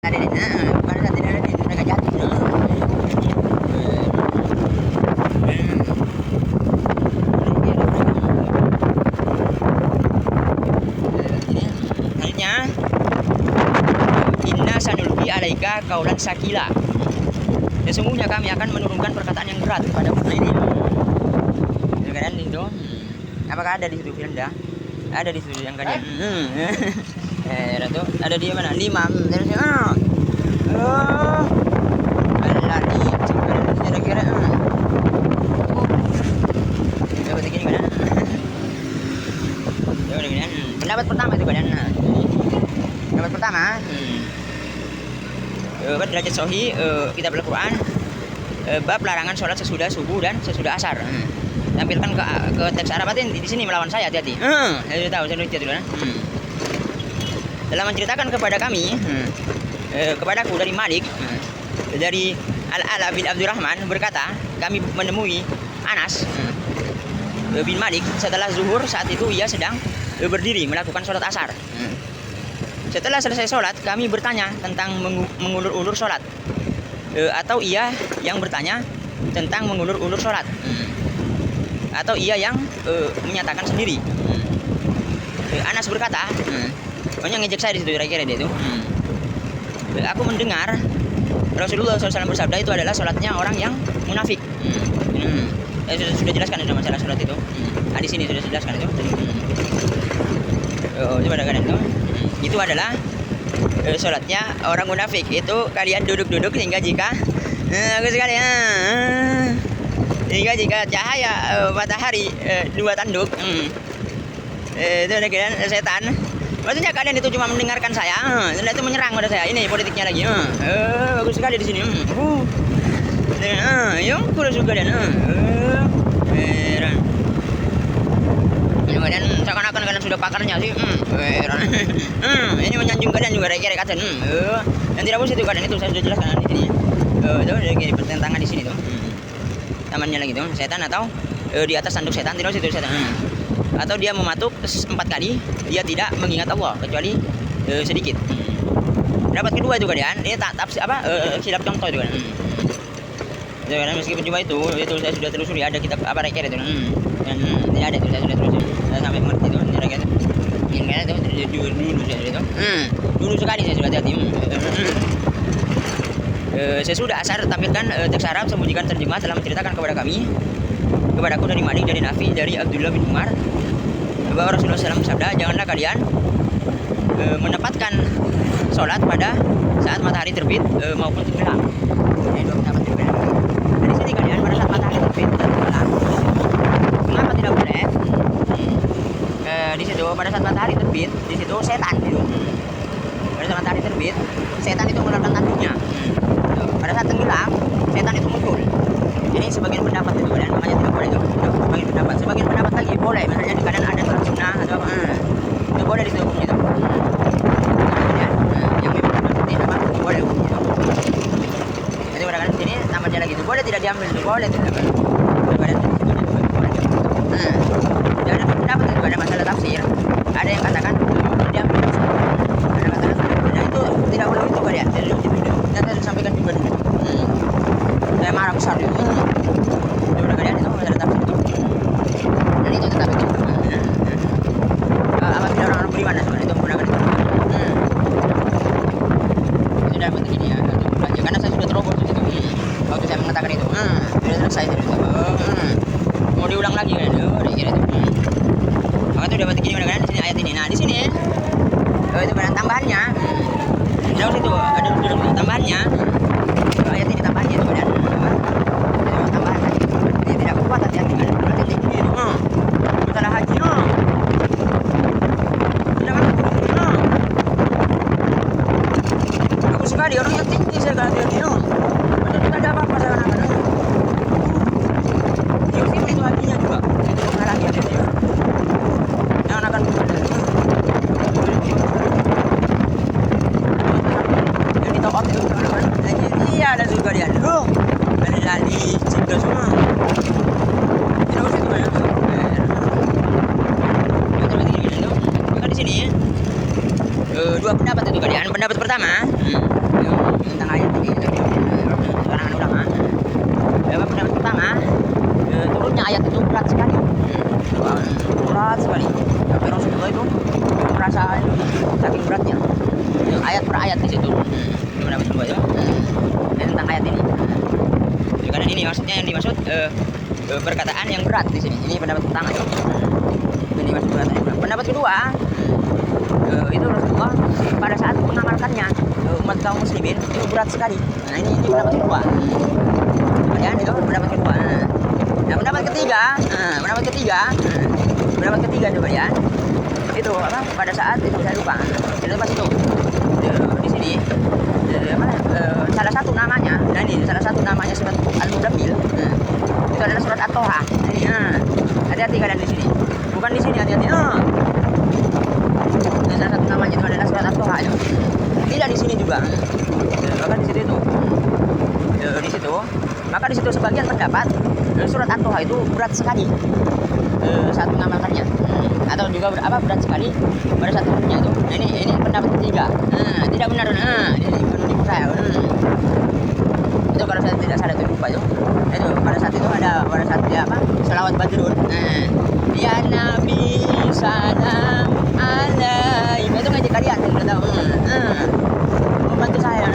pada saat tidak ada di mereka jatuh. Selanjutnya, inna sanulqi alaika qaulan sakila. Sesungguhnya kami akan menurunkan perkataan yang berat kepada ini. Kalian itu, apakah ada di situ Firanda? Ada di situ yang kalian. Itu ada di mana? 5. Terus Allah di kira-kira. Coba begini kan. Coba begini. Pendapat pertama itu kalian. Pendapat pertama. Derajat Sahih kitab Al-Quran bab larangan sholat sesudah subuh dan sesudah asar. Tampilkan ke teks Arab di sini melawan saya, hati-hati. Saya sudah tahu, saya sudah dulu. Dalam menceritakan kepada kami, kepadaku dari Malik, dari Al-Ala bin Abdurrahman berkata, kami menemui Anas bin Malik setelah zuhur. Saat itu ia sedang berdiri melakukan sholat asar. Setelah selesai sholat, kami bertanya tentang mengulur-ulur sholat, atau ia yang bertanya tentang mengulur-ulur sholat, atau ia yang menyatakan sendiri. Anas berkata, pokoknya ngejek saya di situ kira-kira dia itu. Aku mendengar Rasulullah SAW bersabda itu adalah sholatnya orang yang munafik. Sudah jelaskan sudah masalah sholat itu. Di sini sudah jelaskan itu. Coba dengarkan itu. Itu adalah sholatnya orang munafik. Itu kalian duduk-duduk hingga jika bagus sekali hingga jika cahaya matahari 2 tanduk. Itu kalian setan. Maksudnya kalian itu cuma mendengarkan saya, setelah itu menyerang pada saya. Ini politiknya lagi. Bagus sekali di sini. Yang kurang suka dan kemudian seakan-akan kalian sudah pakarnya sih. Ini menyanjung kalian juga kata. Dan tidak usah itu kalian itu saya sudah jelaskan di sini. Itu lagi pertentangan di sini tuh. Tamannya lagi tuh setan atau di atas tanduk setan, tidak usah itu setan. Atau dia mematuk 4 kali, dia tidak mengingat Allah kecuali sedikit. Pendapat kedua itu kalian, ini tak silap contoh itu kan. Jadi meskipun juga itu saya sudah telusuri, ada kitab apa rekor itu. Dan tidak ada itu saya sudah telusuri. Saya sampai mengerti itu rekor itu. Ini kan itu dulu saya sudah itu. Dulu sekali saya sudah hati. Sesudah asar tampilkan teks Arab sembunyikan terjemah telah menceritakan kepadaku dari Malik, dari Nafi, dari Abdullah bin Umar bahwa Rasulullah SAW bersabda, janganlah kalian menempatkan sholat pada saat matahari terbit maupun tenggelam. Ini 2 pendapat berbeda. Dari sini kalian pada saat matahari terbit dan tenggelam, mengapa tidak boleh? Di situ pada saat matahari terbit, di situ setan itu. Pada saat matahari terbit, setan itu mengeluarkan tanduknya. Pada saat tenggelam, setan itu muncul. Ini sebagian pendapat itu kalian, makanya tidak boleh itu. Sebagian pendapat lagi boleh, misalnya di kanan ada sholat sunnah atau apa, itu boleh di situ hukumnya itu. Yang tidak mampu itu boleh hukumnya itu. Jadi pada kalian sini namanya lagi itu boleh tidak diambil itu boleh tidak. Dan ada pendapat itu ada masalah tafsir. Ada yang katakan diambil. Ada katakan dan itu tidak boleh itu kalian. Jadi kita sampaikan juga dulu. Saya marah besar itu. Udah kalian itu masalah tafsir itu. Dan itu tetap itu. Apabila orang beriman sebenarnya itu menggunakan itu. Itu dapat begini ya. Karena saya sudah terobos di situ. Waktu saya mengatakan itu. Sudah selesai itu. Mau diulang lagi kan? Kira itu. Maka itu dapat begini kan di sini ayat ini. Nah di sini itu benar tambahannya. Tidak usah itu ada tambahannya. Ayat ini tambahannya itu benar. Tambahan lagi. Ini tidak kuat hati-hati kan. Berarti tinggi itu. Masalah haji. Tidak mampu. Aku suka dia orangnya tinggi saya kan hati-hati. Betul tidak ada apa-apa seakan-akan. Yusuf itu hajinya juga. Itu menghalangi hati-hati. Yang akan yang di top up itu iya ada juga dia ada lali cinta semua tidak usah itu banyak maka di sini 2 pendapat itu kalian. Pendapat pertama satu. Itu pendapat kedua ya. Tentang ayat ini. Karena ini maksudnya yang dimaksud perkataan yang berat di sini. Ini pendapat pertama ya. Ini maksud perkataan yang berat. Pendapat kedua, itu Rasulullah pada saat mengamalkannya umat kaum muslimin itu berat sekali. Nah ini pendapat kedua. Kemudian itu pendapat kedua. Nah pendapat ketiga coba ya. Itu apa? Pada saat itu saya lupa. Itu pas itu di sini salah satu namanya. Nah ini salah satu namanya surat Al-Mudaththir. Itu adalah surat At-Toha. Ini hati-hati kalian di sini. Bukan di sini hati-hati. Salah satu namanya itu adalah surat At-Toha. Tidak di sini juga. Maka di situ itu. Maka di situ sebagian pendapat surat At-Toha itu berat sekali saat mengamalkannya. Atau juga berat sekali pada saat mengamalkannya itu. Nah, ini pendapat ketiga. Tidak benar. Ini menurut saya. Itu kalau saya tidak salah itu lupa itu. Itu pada saat itu ada pada saat dia selawat Badrun. Ya Nabi salam alaihi. Itu ngaji kalian sudah tahu. Bantu saya.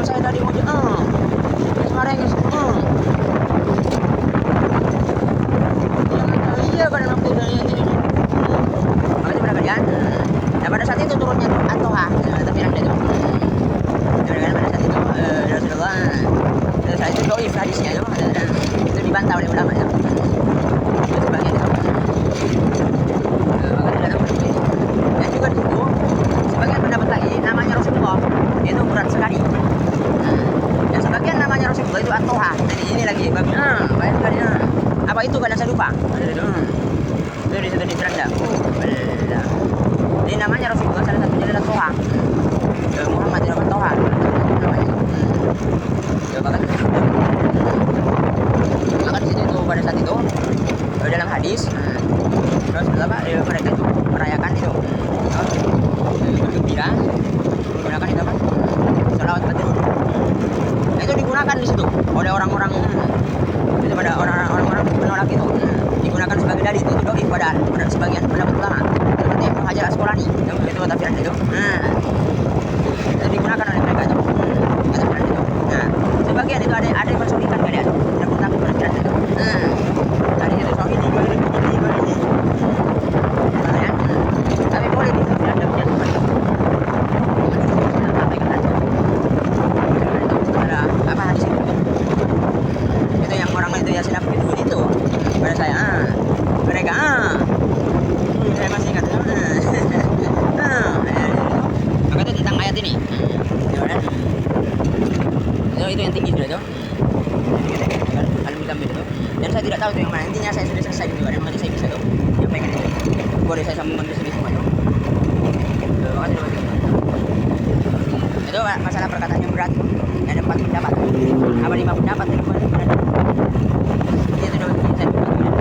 Saya tadi mau semarang iya pada waktu ini makanya berapa ya. Nah pada saat itu turunnya At-Toha tapi ada itu pada saat itu Rasulullah saat itu doif hadisnya itu dibantah oleh ulama ya. Itu sebagian itu makanya dalam ini dan juga di situ sebagian pendapat lagi namanya Rasulullah itu berat sekali. Dan sebagian namanya Rasulullah itu At-Toha. Jadi ini lagi banyak sekali. Apa itu kadang saya lupa. Itu di situ di Belanda. Ini namanya Rasulullah salah satunya adalah Toha. Muhammad itu Toha namanya. Maka di situ itu pada saat itu dalam hadis Rasulullah mereka itu merayakan itu bergembira menggunakan itu selawat Badrun. Nah, itu digunakan di situ oleh orang-orang itu pada orang-orang penolak itu digunakan sebagai dalil itu doif pada sebagian pendapat ulama seperti Ibnu Hajar Asqalani itu tafsiran itu. Itu digunakan oleh mereka itu tafsiran itu. Nah sebagian itu ada yang bersulitan kalian tidak pernah tafsiran itu. Tadi itu soal ini tapi boleh ditafsirkan dengan seperti itu. Apa hadis itu yang orang itu ya sedap itu pada saya mereka saya masih ingat maka itu tentang ayat ini itu yang tinggi sudah itu Al-Mudaththir itu dan saya tidak tahu itu yang mana intinya saya sudah selesai juga dan nanti saya bisa tuh nyampaikan itu boleh saya sambungkan ke sini semua itu masalah perkataan yang berat ada 4 pendapat apa 5 pendapat itu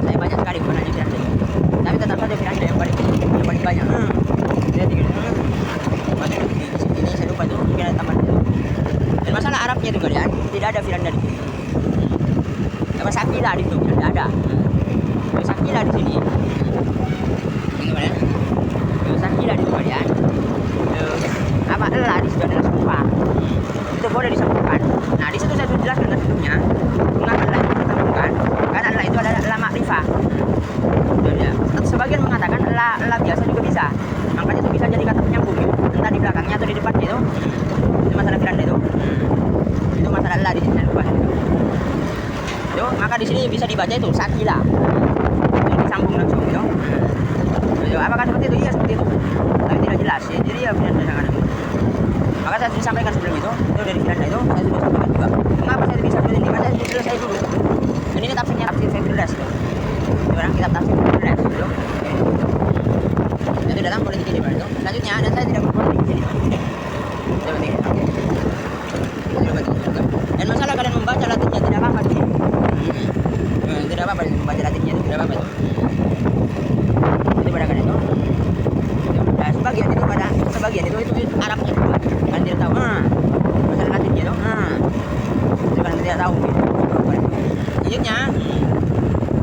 saya banyak sekali bukan hanya Firanda tapi tetap saja Firanda yang paling banyak jadi ini saya lupa itu mungkin ada tambahan itu dan masalah Arabnya juga ya tidak ada Firanda di sini apa Sakila di situ tidak ada Sakila di sini gimana Sakila di situ ya apa elah di situ adalah sumpah itu boleh disebutkan. Nah di situ saya sudah jelaskan sebelumnya mengapa elah itu disebutkan karena elah itu adalah elah makrifah. Sebagian mengatakan elah biasa juga bisa, makanya itu bisa jadi kata penyambung entah di belakangnya atau di depannya itu masalah Firanda itu masalah elah di sini saya lupa itu maka di sini bisa dibaca itu Sakila itu disambung langsung gitu. Apakah seperti itu? Iya seperti itu tapi tidak jelas ya jadi ya Firanda sangat maka saya sudah sampaikan sebelum itu dari Firanda itu saya sudah sampaikan juga mengapa saya bisa seperti ini karena saya sudah selesai dulu dan ini tafsirnya tafsir saya Firdaus itu orang kitab tafsir Firdaus itu itu datang politik ini itu selanjutnya dan saya tidak berpolitik di sini seperti itu dan masalah kalian membaca Latinnya tidak apa-apa di sini tidak apa-apa membaca Latinnya itu tidak apa-apa itu pada kalian itu nah, sebagian itu Arabnya juga kan tidak tahu masalah Latinnya itu itu kan tidak tahu selanjutnya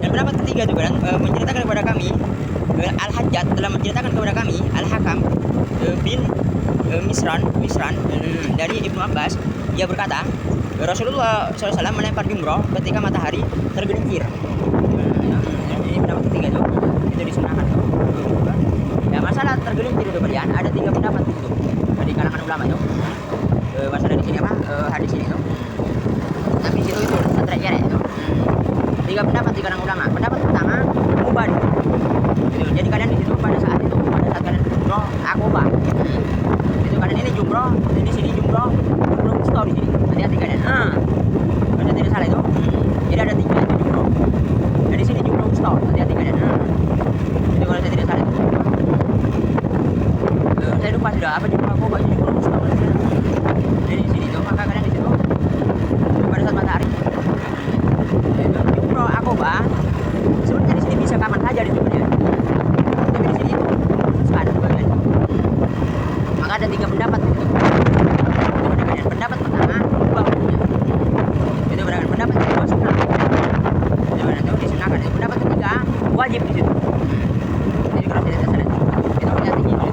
dan pendapat ketiga juga menceritakan kepada kami Al-Hajjaj telah menceritakan kepada kami Al-Hakam bin Misran dari Ibnu Abbas, ia berkata Rasulullah SAW melempar jumroh ketika matahari tergelincir. Ini pendapat ketiga itu disunahkan. Ya, masalah tergelincir itu kalian ada 3 pendapat itu dari kalangan ulama itu. Masalah di sini apa? Hadis ini itu. Tapi situ itu terjadi itu. 3 pendapat di kalangan ulama. Pendapat pertama mubah. Jadi kalian di situ pada saat kalian jumroh akobah. Itu kalian ini jumroh, di sini jumroh wusta di sini. Hati-hati kalian. Kalau tidak salah itu. Jadi ada 3 itu jumroh. Dari sini jumroh wusta. Hati-hati kalian. Itu kalau saya tidak salah itu. Saya lupa sudah apa jumroh akobah itu jumroh wusta. Jadi di sini itu maka kalian di situ pada saat matahari. Jumroh akobah sebenarnya di sini bisa kapan saja di sini. Tapi di sini itu sekarang bagian. Maka ada 3 pendapat itu. Pendapat pertama ubah hukumnya. Itu berarti pendapat kedua sunnah. Itu disunahkan. Pendapat ketiga wajib di situ. Jadi kalau tidak salah itu punya tinggi itu.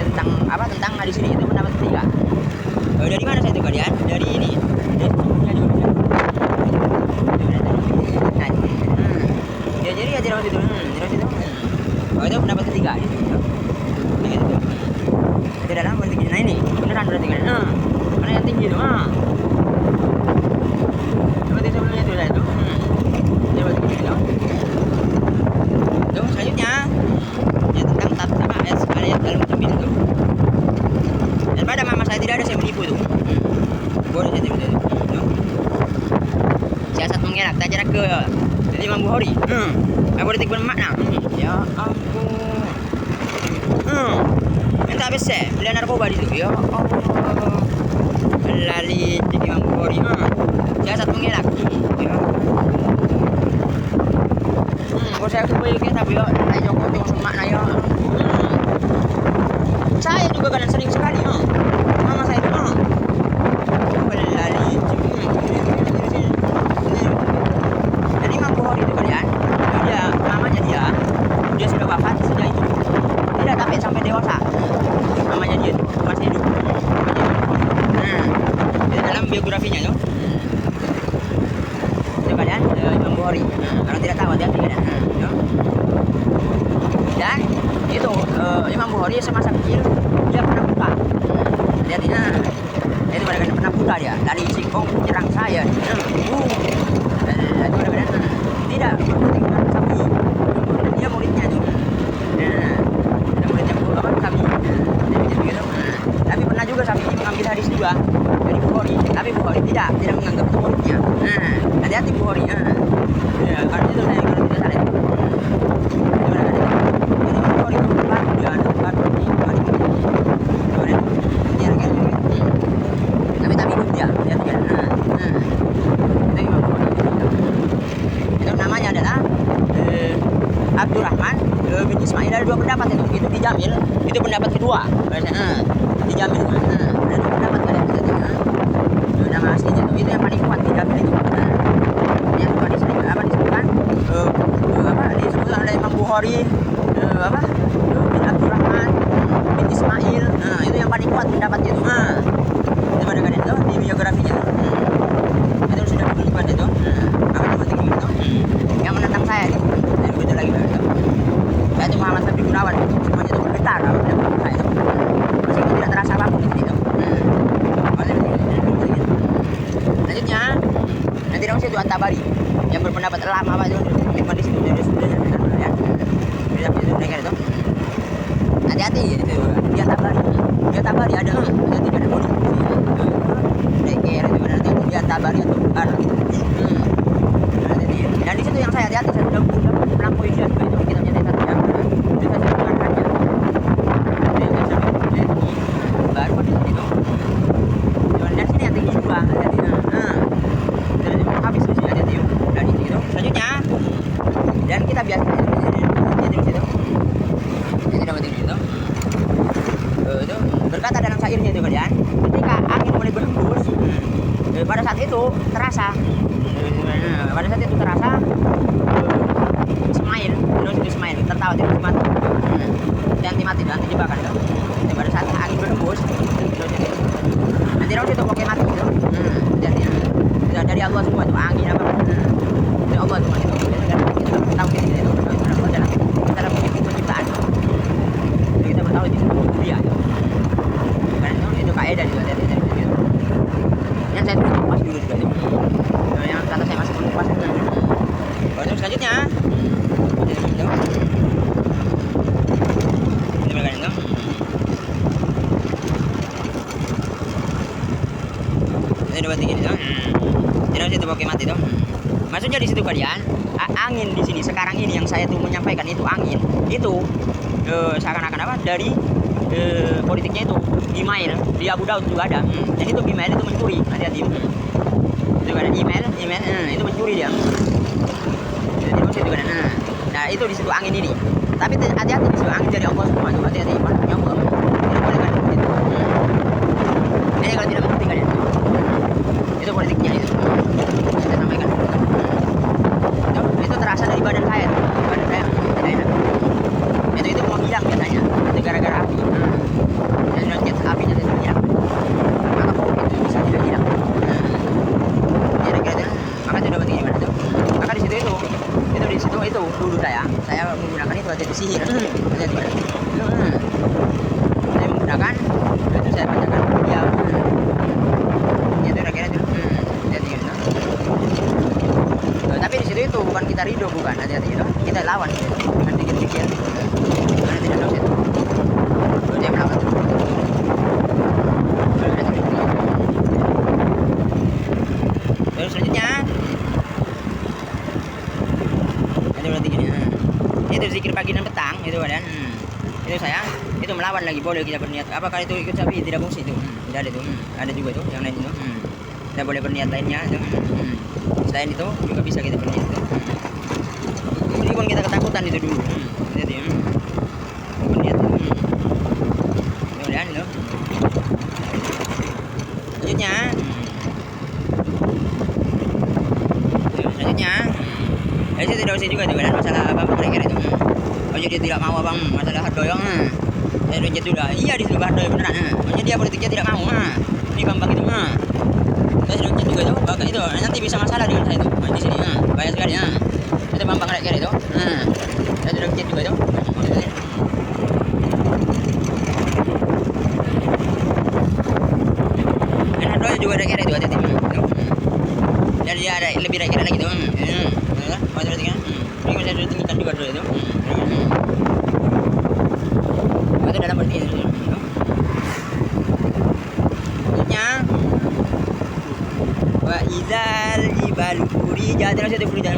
Tentang apa? Tentang di sini itu pendapat ketiga. Dari mana saya itu kalian? Dari ini. Dari sumbernya juga bisa. Jadi ya tidak itu. Oh, itu pendapat ketiga di situ. Begitu. Itu dalam berarti nah ini beneran berarti kan. Mana yang tinggi itu? Seperti sebelumnya itu itu. Dia berarti gitu. Terus selanjutnya ya tentang tafsir ayat dalam Muzammil itu. Dan pada mama saya tidak ada saya menipu itu. Boleh saya tipu itu. Siasat mengelak tak jarak ke Imam Bukhari. Apa detik bermakna? Ya ampun. Entah bisa beli narkoba di situ ya. Lali di Imam Bukhari. Siasat mengelak. Ya. Kalau saya kembali ke tapi ya, saya Joko makna ya. Saya juga kadang sering sekali. Mama saya itu. Lali. Jadi Imam Bukhari itu kalian, dia mamanya dia sudah wafat sejak itu. Tidak sampai dewasa. Mamanya dia itu masih hidup. Di dalam biografinya itu. Itu kalian Imam Bukhari. Kalau tidak tahu hati-hati kalian. Dan itu Imam Bukhari semasa kecil dia pernah buta. Hati-hati. Itu kadang-kadang pernah buta dia dari singkong menyerang saya. Itu kadang-kadang tidak berketinggalan sapi. Dia muridnya itu. Muridnya apa sapi. Gitu. Tapi pernah juga sapi mengambil hadis juga dari Bukhari. Tapi Bukhari tidak menganggap itu muridnya. Hati-hati Bukhari. Ya, kalau itu saya kalau tidak salah. Jadi Bukhari itu dia ada di tapi hidup dia kan. Itu namanya adalah Abdurrahman bin Ismail. Ada 2 pendapat itu dijamil. Itu pendapat kedua. Dijamil. Ada 2 pendapat kalian itu. Nama aslinya itu yang paling kuat dijamil itu. Yang kedua disebutkan disebutkan oleh Imam Bukhari bin Abdurrahman bin Ismail. Itu yang paling kuat pendapatnya itu. Itu pada kalian itu di biografinya. Itu sudah dibelikan itu. Apa penting itu? Yang menentang saya nih. Dan begitu lagi itu. Saya itu Muhammad Sabri Gunawan. Semuanya itu bergetar kalau menentang saya itu. Masih tidak terasa apapun di sini itu. Selanjutnya nanti dong itu At-Tabari yang berpendapat lama apa itu di sini sudah itu. Hati-hati itu dia Tabari ada hati-hati pada boleh dia Tabari atau bukan. Dan di situ yang saya hati-hati saya sudah melampaui dia juga itu kita menjadi satu jam itu saya sudah mendengarkannya baru pada saat itu dan sini yang tinggi juga hati-hati dan habis di sini hati-hati dan di situ selanjutnya dan kita biasa jadi di situ itu berkata dalam syairnya itu kalian ketika angin mulai berhembus pada saat itu terasa Ismail tertawa nanti mati, nanti dibakar itu. Pada saat angin berhembus, nanti itu pokoknya mati itu. Jadi dari Allah semua itu angin apa? Dari Allah semua itu. Kita tahu itu adalah cara penciptaan. Jadi kita bertahu itu dia. Karena itu kaidah juga dari itu. Yang saya tulis pas dulu juga itu. Yang kata saya masih belum pas. Baru selanjutnya. Ini dapat ini dong. Jadi situ pakai mati dong. Maksudnya di situ kalian angin di sini sekarang ini yang saya tuh menyampaikan itu angin itu seakan-akan apa dari politiknya itu email di Abu Daud juga ada. Jadi itu email itu mencuri, hati-hati. Itu kan email itu mencuri dia. Jadi maksud itu kan. Nah itu di situ angin ini. Tapi hati-hati di situ angin dari Allah semua itu hati-hati. Maksudnya Allah tidak boleh kan gitu. Ini kalau tidak mengerti kalian. Itu politiknya itu saya sampaikan itu terasa dari badan saya tidak enak itu mau hilang biasanya itu gara-gara api dan loncat apinya itu hilang maka itu bisa tidak hilang jadi kira-kira maka itu dapat gimana tuh maka di situ itu di situ itu dulu saya menggunakan itu ada di sihir ada di mana saya menggunakan itu saya bacakan ya itu kira-kira itu tapi di situ itu bukan kita ridho, bukan hati-hati itu kita lawan dengan pikir-pikir karena tidak tahu itu dia melawan terus selanjutnya ada berarti gini itu zikir pagi dan petang itu kan itu saya itu melawan lagi boleh kita berniat apakah itu ikut sapi tidak fungsi itu tidak ada itu ada juga itu yang lain itu kita boleh berniat lainnya itu selain itu juga bisa kita berniat itu meskipun kita ketakutan itu dulu jadi berniat mudah-mudahan itu selanjutnya saya tidak usah juga dengan masalah abang kira-kira itu oh jadi tidak mau abang masalah hardoyong saya reject juga iya di situ hardoyong beneran maksudnya dia politiknya tidak mau ini bambang itu saya sudah cek juga itu bahkan itu nanti bisa masalah dengan saya itu di sini bahaya sekali itu bambang kira-kira itu saya sudah cek juga itu dan hardoyong juga kira-kira itu hati-hati jadi dia ada lebih kira-kira lagi itu masalah tinggal ini saya sudah tinggikan juga dulu itu itu dalam arti itu selanjutnya wa idzal jibalu furijat terus itu furijat